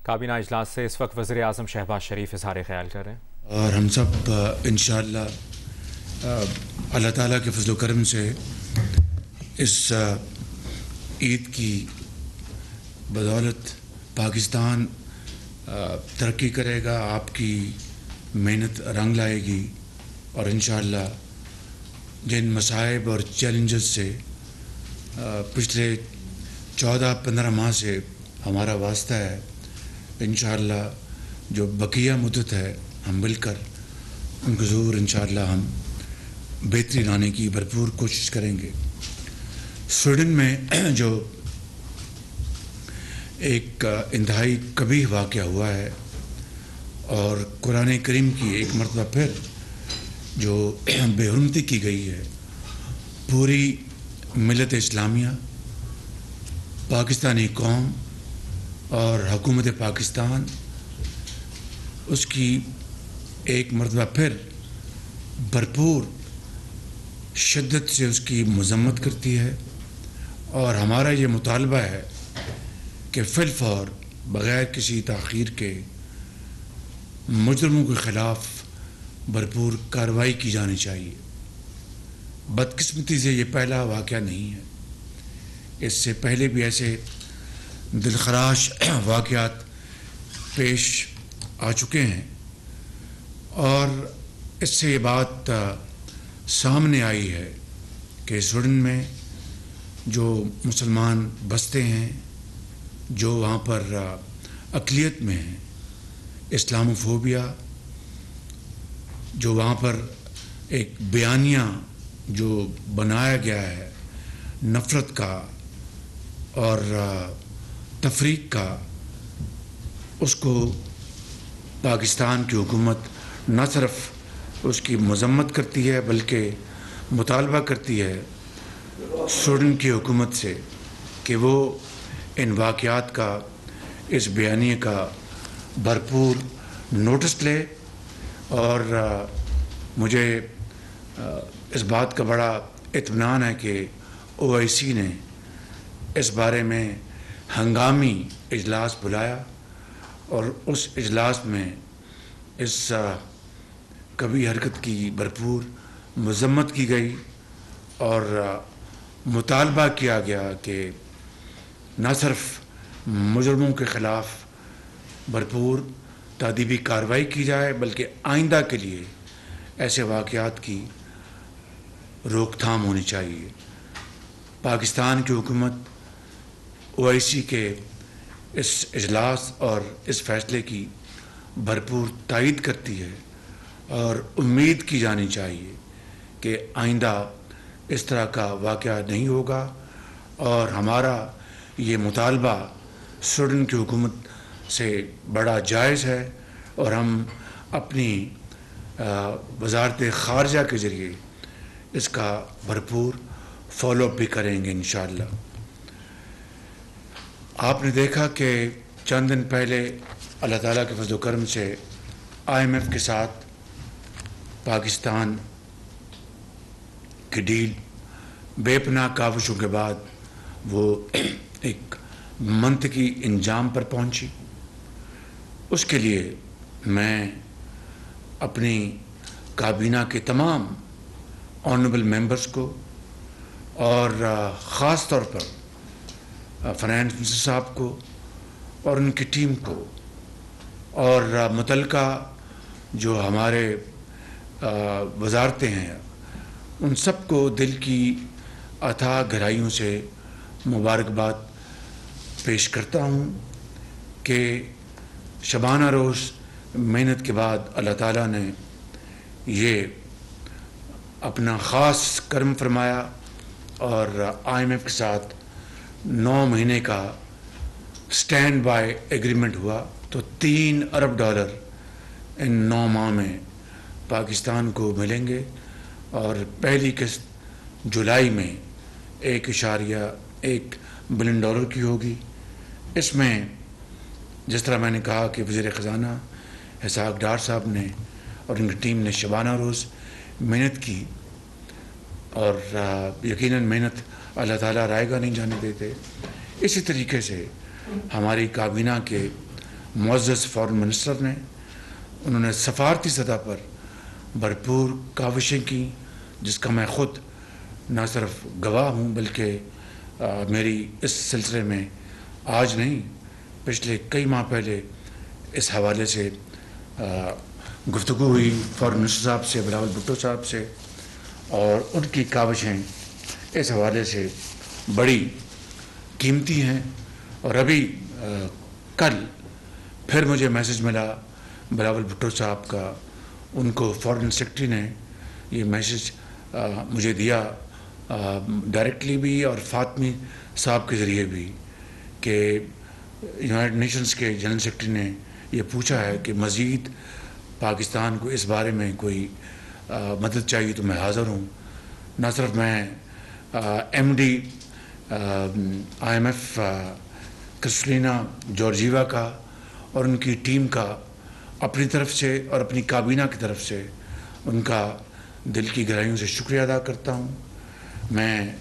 काबीना इजलास से इस वक्त वज़ीर आज़म शहबाज शरीफ इज़हार ख्याल कर रहे हैं और हम सब इंशाअल्लाह अल्लाह ताला के फजल करम से इस ईद की बदौलत पाकिस्तान तरक्की करेगा, आपकी मेहनत रंग लाएगी और इंशाअल्लाह जिन मसाइब और चैलेंजेस से पिछले 14-15 माह से हमारा वास्ता है, इंशाअल्लाह जो बकिया मुद्दत है हम मिलकर उनको ज़रूर इंशाअल्लाह हम बेहतरी लाने की भरपूर कोशिश करेंगे। स्वीडन में जो एक इंतहाई कबीह वाक़या हुआ है और कुरान करीम की एक मरतबा फिर जो बेहुरमती की गई है, पूरी मिलत इस्लामिया, पाकिस्तानी कौम और हुकूमत पाकिस्तान उसकी एक मरतबा फिर भरपूर शिद्दत से उसकी मज़म्मत करती है और हमारा ये मुतालबा है कि फिलफौर बग़ैर किसी ताख़ीर के मुजरमों के ख़िलाफ़ भरपूर कार्रवाई की जानी चाहिए। बदकिस्मती से ये पहला वाक़या नहीं है, इससे पहले भी ऐसे दिलखराश वाक़यात पेश आ चुके हैं और इससे ये बात सामने आई है कि स्वीडन में जो मुसलमान बसते हैं, जो वहाँ पर अक़लियत में हैं, इस्लामोफोबिया, जो वहाँ पर एक बयानिया जो बनाया गया है नफ़रत का और तफरीक का, उसको पाकिस्तान की हुकूमत न सिर्फ उसकी मज़म्मत करती है बल्कि मुतालबा करती है स्वीडन की हुकूमत से कि वो इन वाक़यात का, इस बयानिए का भरपूर नोटिस ले। और मुझे इस बात का बड़ा इत्मीनान है कि OIC ने इस बारे में हंगामी इजलास बुलाया और उस इजलास में इस कभी हरकत की भरपूर मज़म्मत की गई और मुतालबा किया गया कि न सिर्फ मुजरमों के ख़िलाफ़ भरपूर तादीबी कार्रवाई की जाए बल्कि आइंदा के लिए ऐसे वाक़यात की रोकथाम होनी चाहिए। पाकिस्तान की हुकूमत OIC के इस इजलास और इस फ़ैसले की भरपूर तायीद करती है और उम्मीद की जानी चाहिए कि आइंदा इस तरह का वाक़या नहीं होगा और हमारा ये मुतालबा स्वीडन की हुकूमत से बड़ा जायज़ है और हम अपनी वज़ारत ख़ारजा के ज़रिए इसका भरपूर फॉलोअप भी करेंगे इंशाअल्लाह। आपने देखा कि चंद दिन पहले अल्लाह ताला के फज़ल करम से IMF के साथ पाकिस्तान की डील बेपनाह काविशों के बाद वो एक मंतकी इंजाम पर पहुंची। उसके लिए मैं अपनी काबीना के तमाम ऑनरेबल मेंबर्स को और ख़ास तौर पर फाइनेंस मिनिस्टर साहब को और उनकी टीम को और मुतल्लिका जो हमारे वज़ारतें हैं उन सब को दिल की अथाह गहराइयों से मुबारकबाद पेश करता हूँ कि शबाना रोज़ मेहनत के बाद अल्लाह ताला ने ये अपना ख़ास कर्म फरमाया और IMF के साथ 9 महीने का स्टैंड बाय एग्रीमेंट हुआ तो $3 अरब इन 9 माह में पाकिस्तान को मिलेंगे और पहली किस्त जुलाई में $1.1 बिलियन की होगी। इसमें जिस तरह मैंने कहा कि वज़ीर ख़ज़ाना इसहाक़ डार साहब ने और उनकी टीम ने शबाना रोज़ मेहनत की और यकीनन मेहनत अल्लाह ताला रायगा नहीं जाने देते। इसी तरीके से हमारी काबीना के मुअज़्ज़ज़ फ़ॉरेन मिनिस्टर ने, उन्होंने सफारती सतह पर भरपूर काविशें की, जिसका मैं ख़ुद न सिर्फ गवाह हूँ बल्कि मेरी इस सिलसिले में आज नहीं पिछले कई माह पहले इस हवाले से गुफ्तगू हुई फ़ॉरेन मिनिस्टर साहब से, बिलावल भुट्टो साहब से, और उनकी काविशें इस हवाले से बड़ी कीमती हैं। और अभी कल फिर मुझे मैसेज मिला बिलावल भुट्टो साहब का, उनको फ़ॉरेन सेक्रेटरी ने ये मैसेज मुझे दिया डायरेक्टली भी और फ़ातमी साहब के ज़रिए भी, कि यूनाइटेड नेशंस के जनरल सेक्रेटरी ने ये पूछा है कि मज़ीद पाकिस्तान को इस बारे में कोई मदद चाहिए तो मैं हाज़िर हूँ। न सिर्फ मैं MD IMF क्रिस्टलिना जॉर्जीवा का और उनकी टीम का अपनी तरफ से और अपनी काबीना की तरफ से उनका दिल की गहराइयों से शुक्रिया अदा करता हूँ। मैं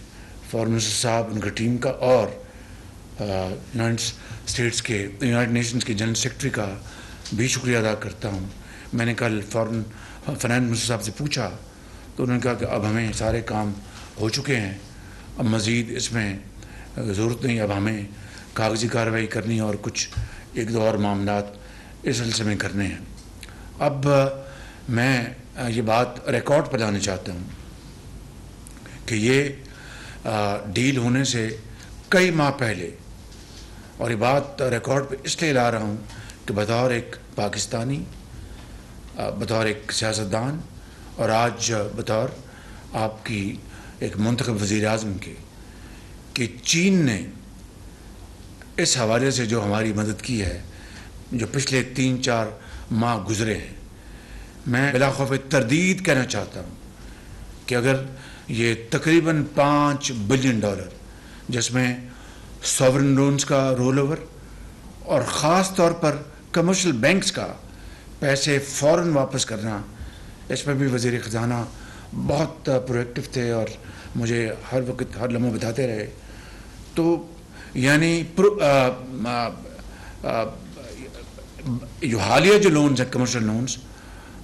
फ़ॉरेन मिनिस्टर साहब, उनकी टीम का और यूनाइटेड नेशंस के जनरल सेक्रेटरी का भी शुक्रिया अदा करता हूँ। मैंने कल फ़ॉरेन फाइनेंस मिनिस्टर साहब से पूछा तो उन्होंने कहा कि अब हमें सारे काम हो चुके हैं, अब मज़ीद इसमें ज़रूरत नहीं, अब हमें कागज़ी कार्रवाई करनी और कुछ एक दो और मामलात इस सिलसिले में करने हैं। अब मैं ये बात रिकॉर्ड पर लाना चाहता हूँ कि ये डील होने से कई माह पहले, और ये बात रिकॉर्ड पे इसलिए ला रहा हूँ कि बतौर एक पाकिस्तानी, बतौर एक सियासतदान और आज बतौर आपकी एक मुंतखब वज़ीर आज़म के, कि चीन ने इस हवाले से जो हमारी मदद की है, जो पिछले 3-4 माह गुज़रे हैं, मैं बिला खौफ़ तरदीद कहना चाहता हूँ कि अगर ये तकरीबन $5 बिलियन, जिसमें सॉवरेन लोन्स का रोल ओवर और ख़ास तौर पर कमर्शियल बैंक्स का पैसे फ़ौरन वापस करना, इसमें भी वज़ीर ख़जाना बहुत प्रोएक्टिव थे और मुझे हर वक्त हर लम्हा बताते रहे। तो यानी जो हालिया जो लोन्स हैं, कमर्शियल लोन्स,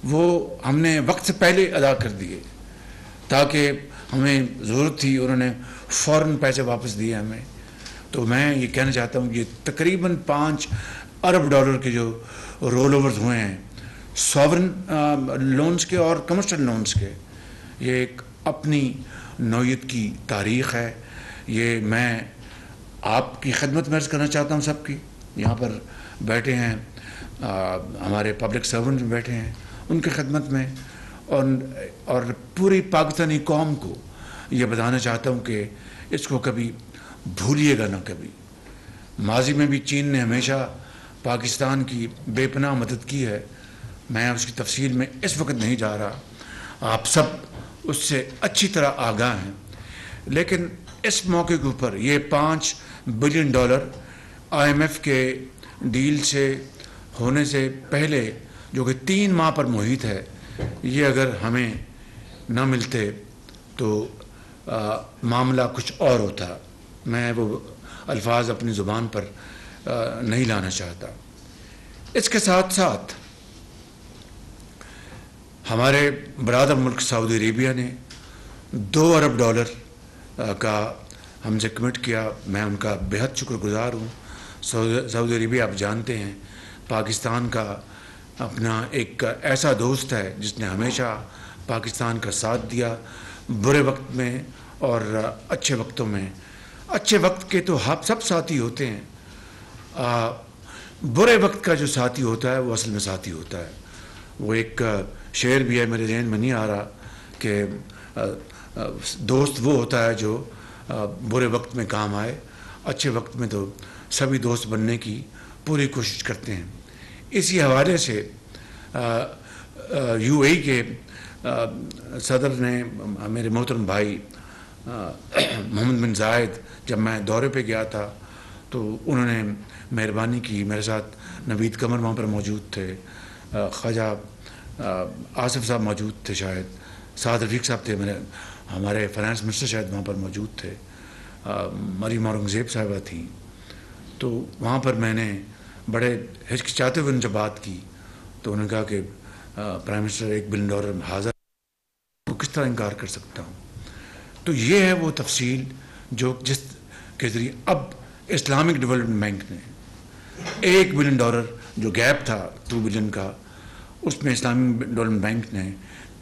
वो हमने वक्त से पहले अदा कर दिए ताकि हमें ज़रूरत थी, उन्होंने फ़ौरन पैसे वापस दिए हमें। तो मैं ये कहना चाहता हूँ कि तकरीबन $5 अरब के जो रोल ओवर्स हुए हैं सॉवरेन लोन्स के और कमर्शियल लोन्स के, ये एक अपनी नौयत की तारीख़ है। ये मैं आपकी खिदमत में अर्ज़ करना चाहता हूँ, सबकी यहाँ पर बैठे हैं, हमारे पब्लिक सर्वेंट में बैठे हैं, उनकी खिदमत में, और पूरी पाकिस्तानी कौम को ये बताना चाहता हूँ कि इसको कभी भूलिएगा ना कभी। माजी में भी चीन ने हमेशा पाकिस्तान की बेपनाह मदद की है, मैं उसकी तफसील में इस वक्त नहीं जा रहा, आप सब उससे अच्छी तरह आगाह हैं। लेकिन इस मौके के ऊपर ये $5 बिलियन IMF के डील से होने से पहले, जो कि 3 माह पर मुहित है, ये अगर हमें न मिलते तो मामला कुछ और होता। मैं वो अल्फाज अपनी ज़ुबान पर नहीं लाना चाहता। इसके साथ साथ हमारे बरादर मुल्क सऊदी अरेबिया ने $2 अरब का हमसे कमिट किया। मैं उनका बेहद शुक्रगुज़ार हूँ। सऊदी अरेबिया, आप जानते हैं, पाकिस्तान का अपना एक ऐसा दोस्त है जिसने हमेशा पाकिस्तान का साथ दिया, बुरे वक्त में और अच्छे वक्तों में। अच्छे वक्त के तो हम सब साथी होते हैं, बुरे वक्त का जो साथी होता है वो असल में साथी होता है। वो एक शेर भी है, मेरे ज़हन में नहीं आ रहा, कि दोस्त वो होता है जो बुरे वक्त में काम आए, अच्छे वक्त में तो सभी दोस्त बनने की पूरी कोशिश करते हैं। इसी हवाले से UAE के सदर ने, मेरे मोहतरम भाई मोहम्मद बिन जायद, जब मैं दौरे पे गया था तो उन्होंने मेहरबानी की, मेरे साथ नवीद कमर वहाँ पर मौजूद थे, ख्वाजा आसिफ साहब मौजूद थे, शायद साद रफ़ीक साहब थे, हमारे फाइनेंस मिनिस्टर शायद वहाँ पर मौजूद थे, मरीम औरंगज़ेब साहिबा थी। तो वहाँ पर मैंने बड़े हिचकिचाते हुए उनसे बात की तो उन्होंने कहा कि प्राइम मिनिस्टर $1 बिलियन हाजिर, वो किस तरह इनकार कर सकता हूँ। तो ये है वो तफसील जो जिस के ज़रिए अब इस्लामिक डेवलपमेंट बैंक ने $1 बिलियन जो गैप था 2 बिलियन का, उसमें इस्लामिक डेवलपमेंट बैंक ने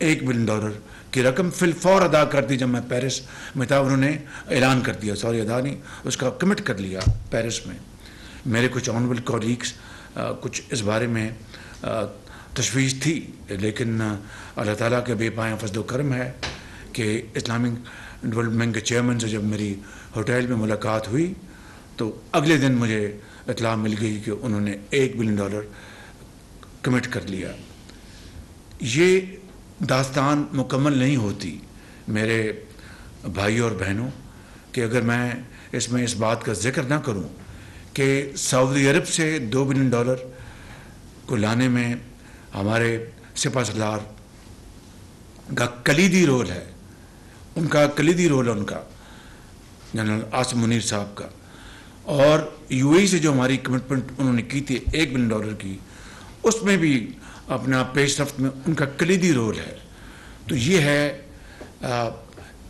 $1 बिलियन की रकम फिलफौर अदा कर दी। जब मैं पेरिस में था उन्होंने ऐलान कर दिया, सॉरी अदा नहीं, उसका कमिट कर लिया पेरिस में। मेरे कुछ ऑनरेबल कॉलीग्स कुछ इस बारे में तशवीश थी, लेकिन अल्लाह ताला के बेपाया फजल करम है कि इस्लामिक डेवलपमेंट बैंक के चेयरमैन से जब मेरी होटल में मुलाकात हुई तो अगले दिन मुझे इतला मिल गई कि उन्होंने $1 बिलियन कमिट कर लिया। ये दास्तान मुकम्मल नहीं होती मेरे भाई और बहनों कि अगर मैं इसमें इस बात का जिक्र ना करूं कि सऊदी अरब से $2 बिलियन को लाने में हमारे सिपहसालार का कलीदी रोल है, उनका कलीदी रोल है उनका जनरल आसिम मुनीर साहब का, और यूएई से जो हमारी कमिटमेंट उन्होंने की थी $1 बिलियन की, उसमें भी अपना पेशरफ्त में उनका कलीदी रोल है। तो ये है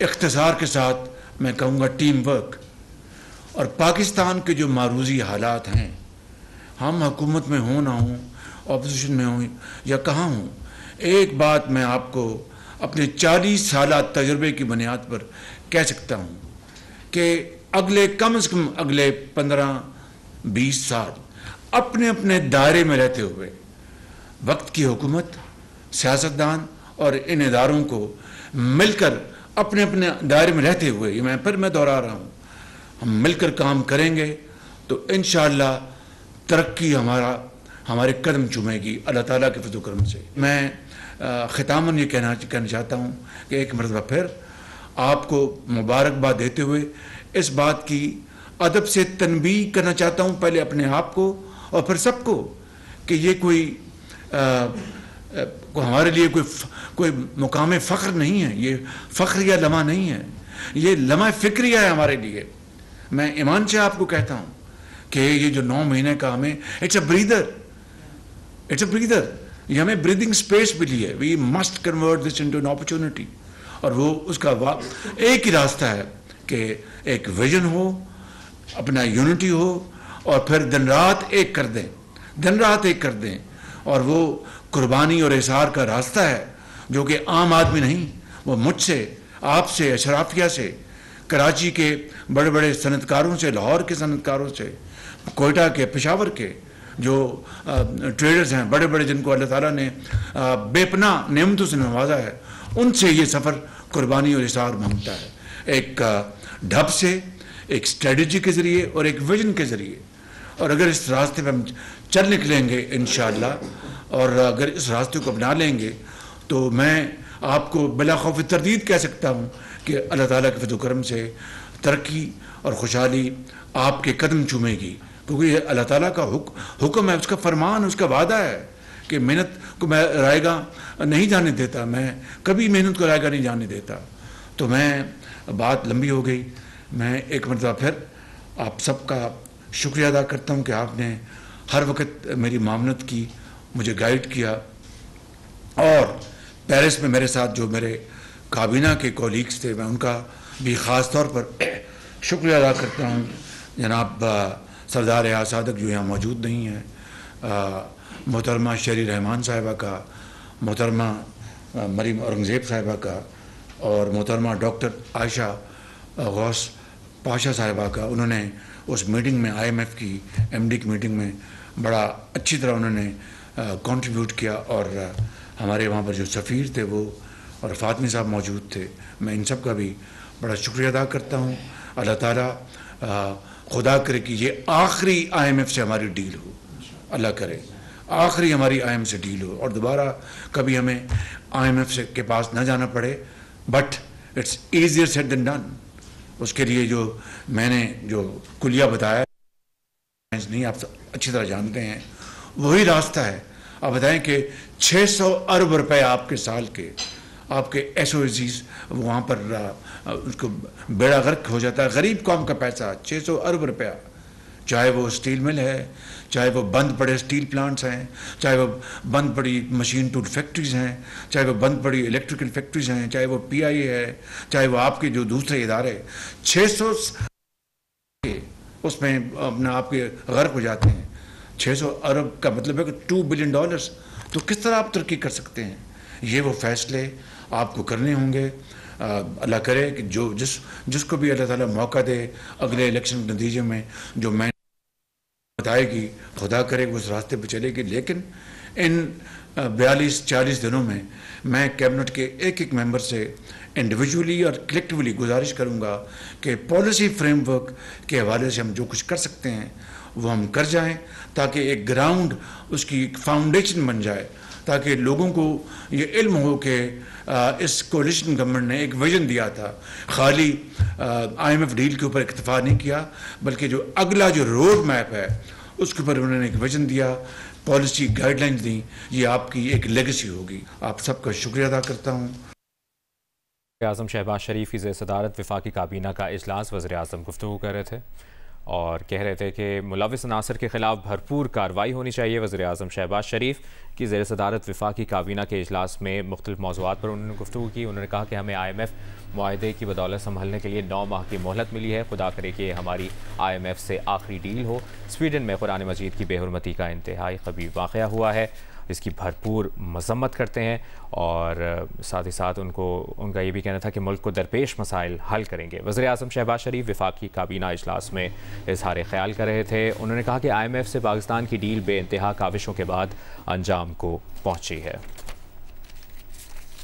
इख्तिसार के साथ मैं कहूँगा टीम वर्क। और पाकिस्तान के जो मारूजी हालात हैं, हम हुकूमत में हों ना हों, ऑपोजिशन में हों या कहाँ हों, एक बात मैं आपको अपने 40 साल तजुर्बे की बुनियाद पर कह सकता हूँ कि अगले कम से कम अगले 15-20 साल अपने अपने दायरे में रहते हुए वक्त की हुकूमत, सियासतदान और इन इदारों को मिलकर अपने अपने दायरे में रहते हुए, ये मैं दोहरा रहा हूँ, हम मिलकर काम करेंगे तो इंशाअल्लाह तरक्की हमारे कदम चूमेगी अल्लाह ताला के फज़ल करम से। मैं ख़ितामन ये कहना चाहता हूँ कि एक मरतबा फिर आपको मुबारकबाद देते हुए इस बात की अदब से तनबीह करना चाहता हूँ, पहले अपने आप को और फिर सबको, कि ये कोई हमारे लिए कोई मुकाम फ़ख्र नहीं है, ये फ़ख्र या लम्हा नहीं है, ये लम्हा फ़िक्रिया है हमारे लिए। मैं ईमान से आपको कहता हूँ कि ये जो 9 महीने का हमें इट्स अ ब्रीदर, ये हमें ब्रीदिंग स्पेस मिली है। We must convert this into an opportunity. और वो उसका एक ही रास्ता है कि एक विजन हो, अपना यूनिटी हो, और फिर दिन रात एक कर दें। और वो कुर्बानी और इसार का रास्ता है जो कि आम आदमी नहीं, वो मुझसे, आपसे, अशराफिया से, कराची के बड़े बड़े सनतकारों से, लाहौर के सनतकारों से, कोयटा के, पेशावर के जो ट्रेडर्स हैं बड़े बड़े, जिनको अल्लाह ताला ने बेपनाह नेमतों से नवाजा है, उनसे ये सफ़र कुर्बानी और इसार मांगता है, एक ढब से, एक स्ट्रेटजी के ज़रिए और एक विजन के ज़रिए। और अगर इस रास्ते पर हम चल निकलेंगे इंशाअल्लाह, और अगर इस रास्ते को अपना लेंगे, तो मैं आपको बिला खौफ तरदीद कह सकता हूँ कि अल्लाह ताला के फज़ल करम से तरक्की और खुशहाली आपके कदम चूमेगी, क्योंकि ये अल्लाह ताला का हुक्म है, उसका फरमान, उसका वादा है कि मेहनत को मैं रायगा नहीं जाने देता, मैं कभी मेहनत को रायगा नहीं जाने देता। तो मैं, बात लंबी हो गई, मैं एक मरतबा फिर आप सबका शुक्रिया अदा करता हूँ कि आपने हर वक्त मेरी मामनत की, मुझे गाइड किया। और पेरिस में मेरे साथ जो मेरे काबीना के कॉलीग्स थे, मैं उनका भी ख़ास तौर पर शुक्रिया अदा करता हूँ। जनाब सरदार सादक जो यहाँ मौजूद नहीं है, मोहतरमा शेरी रहमान साहिबा का, मोहतरमा मरीम औरंगज़ेब साहिबा का, और मोहतरमा डॉक्टर आयशा गौस पाशा साहिबा का। उन्होंने उस मीटिंग में, IMF की MD की मीटिंग में बड़ा अच्छी तरह उन्होंने कंट्रीब्यूट किया। और हमारे वहाँ पर जो सफ़ीर थे वो और फातमी साहब मौजूद थे, मैं इन सब का भी बड़ा शुक्रिया अदा करता हूँ। अल्लाह ताला खुदा करे कि ये आखिरी IMF से हमारी डील हो, अल्लाह करे आखिरी हमारी IMF से डील हो और दोबारा कभी हमें IMF से के पास ना जाना पड़े। But it's easier said than done. उसके लिए जो मैंने जो कुलिया बताया नहीं, आप अच्छी तरह जानते हैं, वही रास्ता है। आप बताएं कि 600 अरब रुपए आपके साल के, आपके SOEs वहाँ पर उसको बेड़ा गर्क हो जाता है। गरीब कौम का पैसा 600 अरब रुपया, चाहे वो स्टील मिल है, चाहे वो बंद पड़े स्टील प्लांट्स हैं, चाहे वो बंद पड़ी मशीन टूल फैक्ट्रीज हैं, चाहे वो बंद पड़ी इलेक्ट्रिकल फैक्ट्रीज हैं, चाहे वो PIA है, चाहे वो आपके जो दूसरे इदारे 600 उसमें अपना आपके गर्क हो जाते हैं। 600 अरब का मतलब है कि $2 बिलियन। तो किस तरह आप तरक्की कर सकते हैं? ये वो फैसले आपको करने होंगे। अल्लाह करे कि जिसको भी अल्लाह ताला मौका दे अगले इलेक्शन के नतीजे में जो मैं बताएगी, खुदा करे उस रास्ते पे चलेगी। लेकिन इन 42-40 दिनों में मैं कैबिनेट के एक मेंबर से इंडिविजुअली और कलेक्टिवली गुजारिश करूंगा कि पॉलिसी फ्रेमवर्क के हवाले से हम जो कुछ कर सकते हैं वो हम कर जाएं, ताकि एक ग्राउंड उसकी फाउंडेशन बन जाए, ताकि लोगों को ये इल्म हो कि इस कोलिशन गवर्नमेंट ने एक विजन दिया था। खाली IMF डील के ऊपर इक्तफा नहीं किया, बल्कि जो अगला जो रोड मैप है उसके ऊपर उन्होंने एक विजन दिया, पॉलिसी गाइडलाइंस दी। ये आपकी एक लेगेसी होगी। आप सबका शुक्रिया अदा करता हूँ। आज़म शहबाज शरीफ की सदारत वफाकी काबीना का इजलास वज़ीर आज़म गुफ्तगू कर रहे थे और कह रहे थे कि मुलविस अनासर के खिलाफ भरपूर कार्रवाई होनी चाहिए। वज़ीर आज़म शहबाज शरीफ की ज़ेर सदारत वफाकी काबीना के इजलास में मुख्तलिफ मौज़ूआत पर उन्होंने गुफ्तगू की। उन्होंने कहा कि हमें IMF मुआहदे की बदौलत संभलने के लिए 9 माह की मोहलत मिली है। खुदा करे कि हमारी IMF से आखिरी डील हो। स्वीडन में कुरान मजीद की बेहुरमती का इंतहाई ख़बीर वाक़या हुआ है, इसकी भरपूर मज़म्मत करते हैं और साथ ही साथ उनका ये भी कहना था कि मुल्क को दरपेश मसाइल हल करेंगे। वज़ीर आज़म शहबाज शरीफ वफाकी काबीना इजलास में इज़हार ख्याल कर रहे थे। उन्होंने कहा कि IMF से पाकिस्तान की डील बेइंतहा काविशों के बाद अंजाम को पहुँची है।